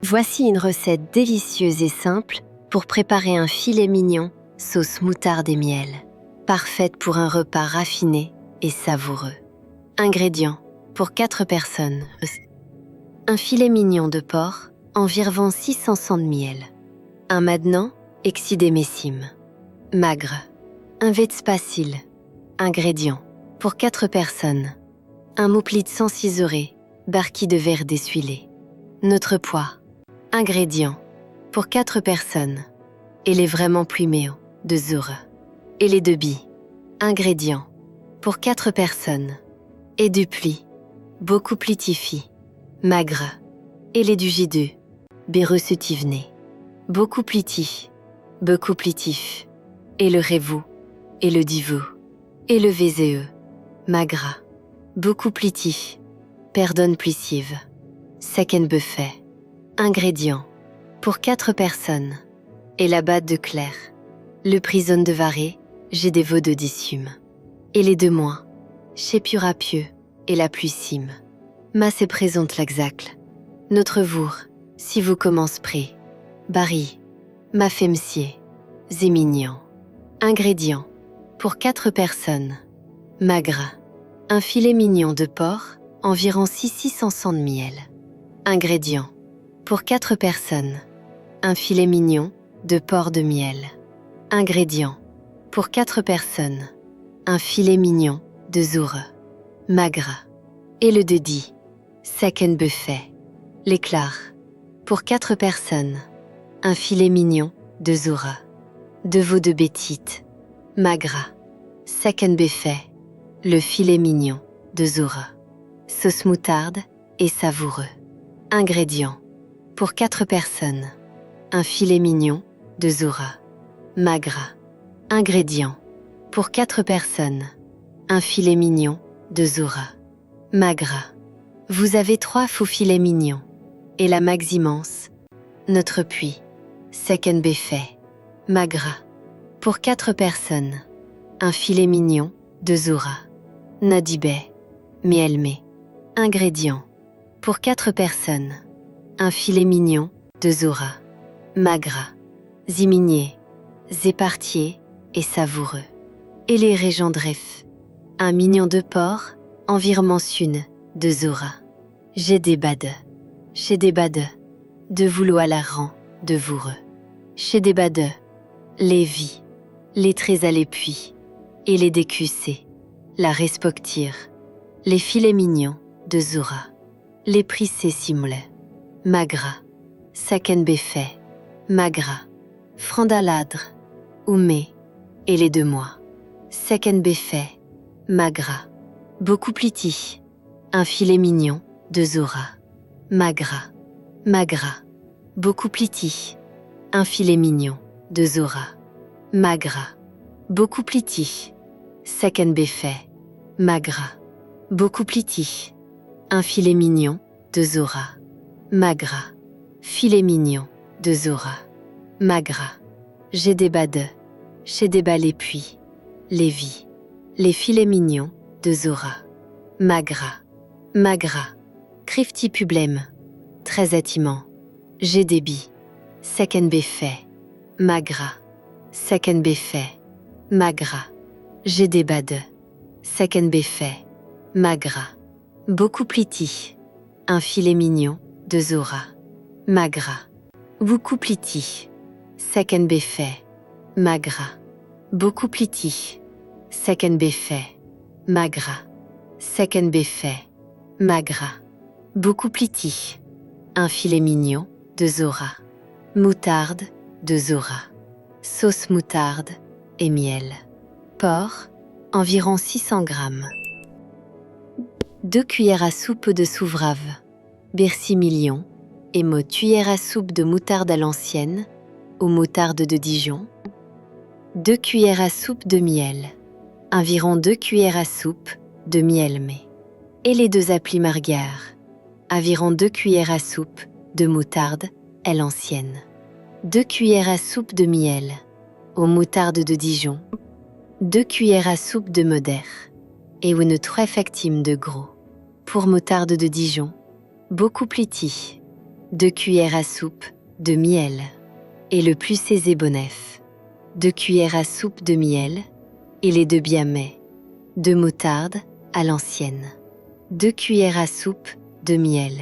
Voici une recette délicieuse et simple pour préparer un filet mignon sauce moutarde et miel, parfaite pour un repas raffiné et savoureux. Ingrédients pour 4 personnes. Un filet mignon de porc, environ 600 c de miel. Un maintenant, exidémessime. Magre. Un vetspacile. Ingrédients pour 4 personnes. Un mouplide sans ciserée, barquille de verre dessuilé. Notre poids. Ingrédients pour 4 personnes. Et les vraiment pluméo de Zour. Et les 2 billes. Ingrédients pour 4 personnes. Et du pli. Beaucoup plitifi. Magre. Et les du J2. Béreusutivené. Beaucoup pliti. Beaucoup plitif. Et le révou. Et le divou. Et le VZE. Magra. Beaucoup pliti. Perdonne plissive. Second buffet. Ingrédients pour 4 personnes. Et la batte de clair. Le prison de varé, j'ai des veaux de dicium. Et les 2 moins. Chez Purapieux et la pluissime. Ma se présente l'exacle. Notre vour, si vous commence près. Barry. Ma femsier. Zémignan. Ingrédients pour 4 personnes. Magre. Un filet mignon de porc, environ 600 c de miel. Ingrédients pour 4 personnes. Un filet mignon de porc de miel. Ingrédients pour 4 personnes. Un filet mignon de Zour. Magre. Et le dedi. Second buffet. L'éclat. Pour 4 personnes. Un filet mignon de Zour. 2 veaux de bétite. Magre. Second buffet. Le filet mignon de Zour. Sauce moutarde et savoureux. Ingrédients pour 4 personnes. Un filet mignon de Zour. Magre. Ingrédients pour 4 personnes. Un filet mignon de Zour. Magre. Vous avez 3 faux filets mignons. Et la maximance. Notre puits. Second buffet. Magre. Pour 4 personnes. Un filet mignon de Zour. Nadibé. Mielmé. Ingrédients pour 4 personnes. Un filet mignon de Zour. Magre. Zimigné. Zépartier et savoureux. Et les régendref. Un mignon de porc, environ une de Zour. J'ai des bades. Chez des bades. De vouloir à la rang, de voureux. Chez des bades. Les vies. Les traits à l'épuis. Et les décussés. La respectire. Les filets mignons de Zour. Les prissés simles. Magre. Second buffet. Magre. Frandaladre. Oumé. Et les 2 mois. Second buffet. Magre. Beaucoup pliti. Un filet mignon de Zour. Magre. Magre. Beaucoup pliti. Un filet mignon de Zour. Magre. Beaucoup pliti. Second buffet. Magre. Beaucoup pliti. Un filet mignon de Zour. Magre. Filet mignon de Zour. Magre. J'ai des bades. Chez des bas les puits. Les vies. Les filets mignons de Zour. Magre. Magre. Crifti publème. Très attiment. J'ai des billes. Second buffet. Magre. Second buffet. Magre. J'ai des bades. Second buffet. Magre. Beaucoup pliti. Un filet mignon de Zour. Magre. Beaucoup pliti. Second buffet. Magre. Beaucoup pliti. Second buffet. Magre. Second buffet. Magre. Beaucoup pliti. Un filet mignon de Zour. Moutarde de Zour. Sauce moutarde et miel. Porc, environ 600 g. 2 cuillères à soupe de souvrave. Bersimilion. Et cuillère à soupe de moutarde à l'ancienne, ou moutarde de Dijon. 2 cuillères à soupe de miel. Environ 2 cuillères à soupe de miel mais. Et les 2 applis marguerre. Environ 2 cuillères à soupe de moutarde à l'ancienne. 2 cuillères à soupe de miel. Aux moutarde de Dijon. 2 cuillères à soupe de modère. Et une trèfle de gros. Pour moutarde de Dijon. Beaucoup pliti. 2 cuillères à soupe de miel et le plus aisé bonef, 2 cuillères à soupe de miel et les 2 biamets, de moutarde à l'ancienne, 2 cuillères à soupe de miel,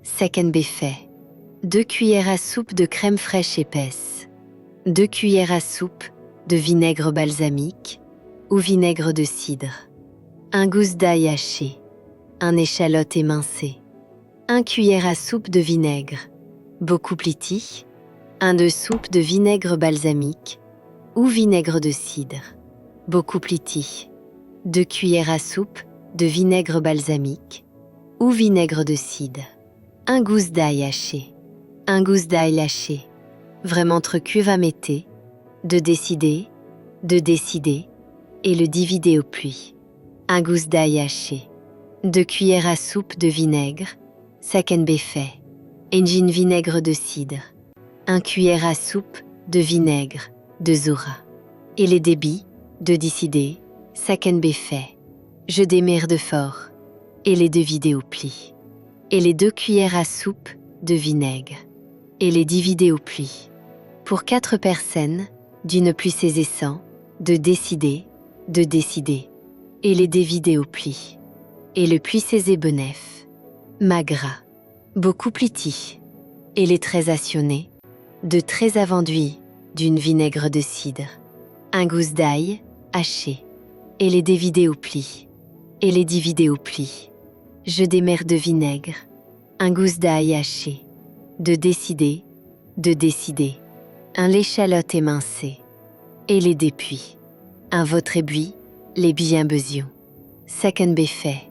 second beffet, 2 cuillères à soupe de crème fraîche épaisse, 2 cuillères à soupe de vinaigre balsamique ou vinaigre de cidre, 1 gousse d'ail haché, 1 échalote émincée, 1 cuillère à soupe de vinaigre, beaucoup pliti, 1 de soupe de vinaigre balsamique ou vinaigre de cidre, beaucoup pliti, 2 cuillères à soupe de vinaigre balsamique ou vinaigre de cidre, 1 gousse d'ail haché, 1 gousse d'ail haché, vraiment cuve à mettre, de décider, et le divider au pluie, 1 gousse d'ail haché, 2 cuillères à soupe de vinaigre, second beffet, engine vinaigre de cidre, 1 cuillère à soupe de vinaigre de zora, et les débits, de décider, second beffet, je démerde de fort, et les 2 vider au pli, et les 2 cuillères à soupe de vinaigre, et les divider au pli. Pour 4 personnes, d'une plus saisissant, de décider, et les dévider au pli, et le puis saisé benef, magra, beaucoup pliti, et les très assionné, de très avenduit, d'une vinaigre de cidre, 1 gousse d'ail, haché, et les dévider au pli, et les divider au pli, je démerde de vinaigre, 1 gousse d'ail haché, de décider, 1 l'échalote émincée, et les dépuis, 1 votre ébui, les bien besion, second beffet,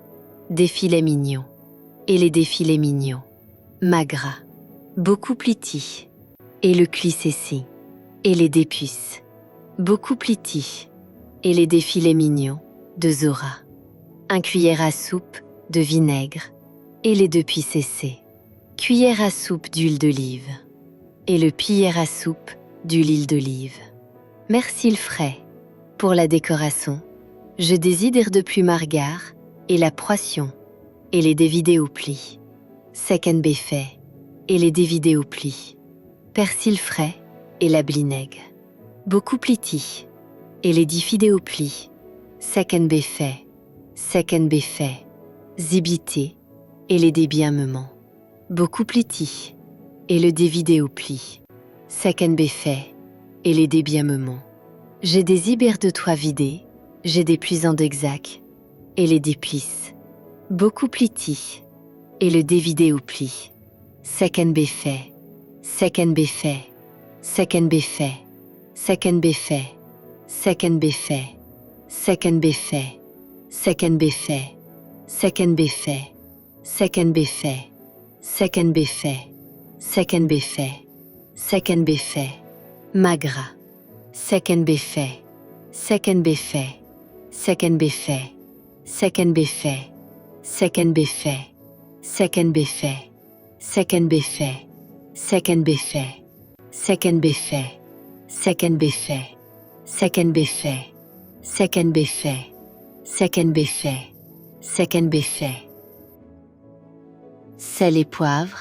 des filets mignons, et les défilés mignons, magra, beaucoup pliti, et le cli-cessi, et les dépuces, beaucoup pliti, et les défilés mignons, de zora, 1 cuillère à soupe de vinaigre, et les 2 puis cessés, cuillère à soupe d'huile d'olive, et le cuillère à soupe d'huile d'olive. Merci le frais. Pour la décoration, je désidère de plus margare, et la poisson, et les dévider au pli, second beffet, et les dévider au pli, persil frais, et la blinègue, beaucoup pliti, et les diffider au pli, second beffet, zibité, et les débiamements, beaucoup pliti, et le dévider au pli, second beffet, et les débiamements. J'ai des ibères de toit vidés, j'ai des puisants d'exac, et les déplisse, beaucoup pliti, et le dévider au pli, second beffet, second beffet, second beffet, second beffet, second beffet, second beffet, second beffet, second beffet, second beffet, second beffet, second beffet, second beffet, magra, second beffet, second beffet, second beffet, second beffet, second beffet, second beffet, second beffet, second beffet, second beffet, second beffet, second beffet, second beffet, second beffet, second beffet. Sel et poivre.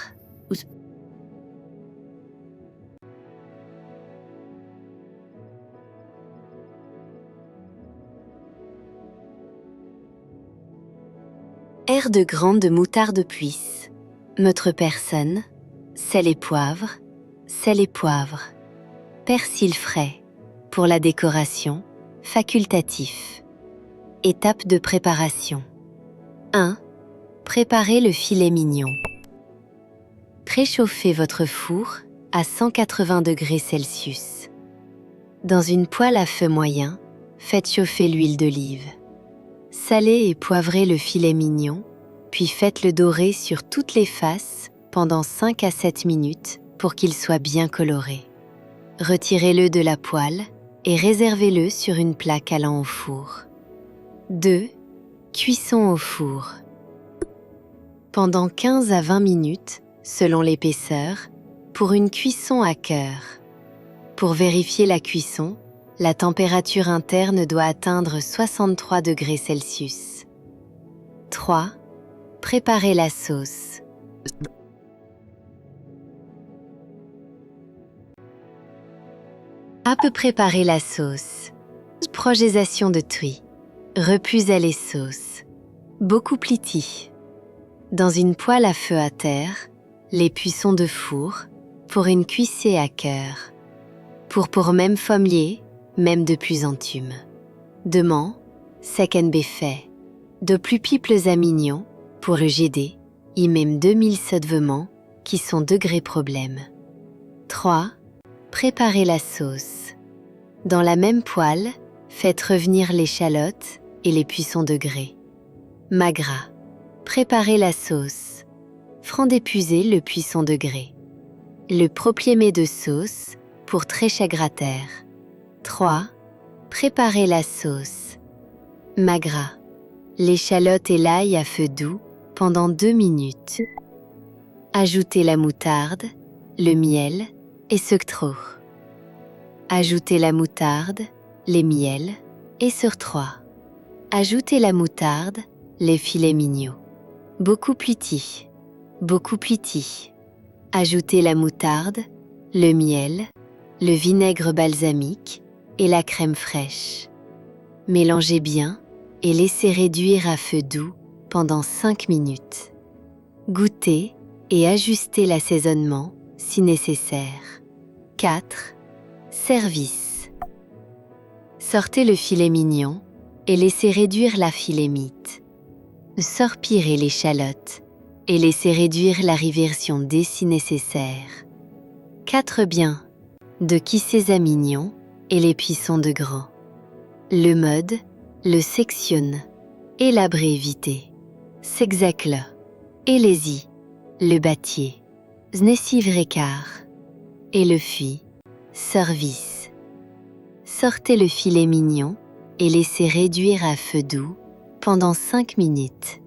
Air de grande de moutarde puisse. Notre personne. Sel et poivre. Sel et poivre. Persil frais. Pour la décoration. Facultatif. Étape de préparation. 1. Préparez le filet mignon. Préchauffez votre four à 180 degrés Celsius. Dans une poêle à feu moyen, faites chauffer l'huile d'olive. Salez et poivrez le filet mignon, puis faites-le dorer sur toutes les faces pendant 5 à 7 minutes pour qu'il soit bien coloré. Retirez-le de la poêle et réservez-le sur une plaque allant au four. 2. Cuisson au four. Pendant 15 à 20 minutes, selon l'épaisseur, pour une cuisson à cœur. Pour vérifier la cuisson, la température interne doit atteindre 63 degrés Celsius. 3. Préparez la sauce. À peu préparer la sauce. Progesation de truie. Repuser les sauces. Beaucoup pliti. Dans une poêle à feu à terre, les cuissons de four, pour une cuissée à cœur. Pour même fommelier, même depuis entume. Demain, sec en fait. De plus piples à mignon, pour le GD, y même 2000 sedvements, qui sont degrés problème. 3. Préparez la sauce. Dans la même poêle, faites revenir l'échalote et les cuissons de grès. Magras. Préparez la sauce. Franc d'épuiser le cuisson de grès. Le propriémé de sauce pour très chagrater. 3. Préparez la sauce. Magras. L'échalote et l'ail à feu doux pendant 2 minutes. Ajoutez la moutarde, le miel et trop. Ajoutez la moutarde, les miels et sur 3. Ajoutez la moutarde, les filets mignons. Beaucoup pliti. Beaucoup pliti. Ajoutez la moutarde, le miel, le vinaigre balsamique et la crème fraîche. Mélangez bien et laissez réduire à feu doux pendant 5 minutes. Goûtez et ajustez l'assaisonnement si nécessaire. 4. Service. Sortez le filet mignon et laissez réduire la filet-mite. Sortirez l'échalote et laissez réduire la réversion dès si nécessaire. 4 bien. De kisses à mignon et les cuissons de grand. Le mode, le sectionne et la brévité. S'exacle. Et les le bâtier. Znessivrekar. Et le fuit. Service. Sortez le filet mignon et laissez réduire à feu doux pendant 5 minutes.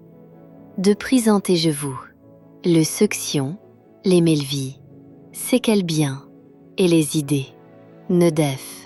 De présentez-je-vous le succion, les melvis, c'est quel bien, et les idées, Nedef.